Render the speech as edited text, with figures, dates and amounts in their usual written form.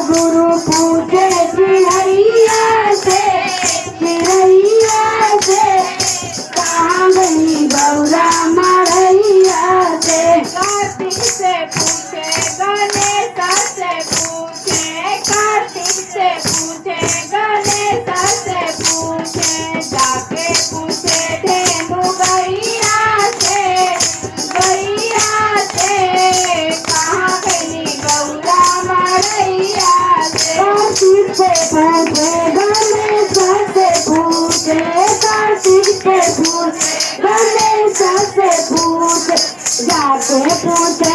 गुरु पूछे चिड़ैया से कहाँ गई गौरा मरैया से। कार्तिक से पूछे गणेश से पूछे, कार्तिक से पूछे गणेश से पूछे, जाके पूछे धेनु गैया से कहाँ गई गौरा मरैया से। कार्तिक से पूछे गणेश से पूछे, कार्तिक से पूछे गणेश से पूछे, जाके पूछे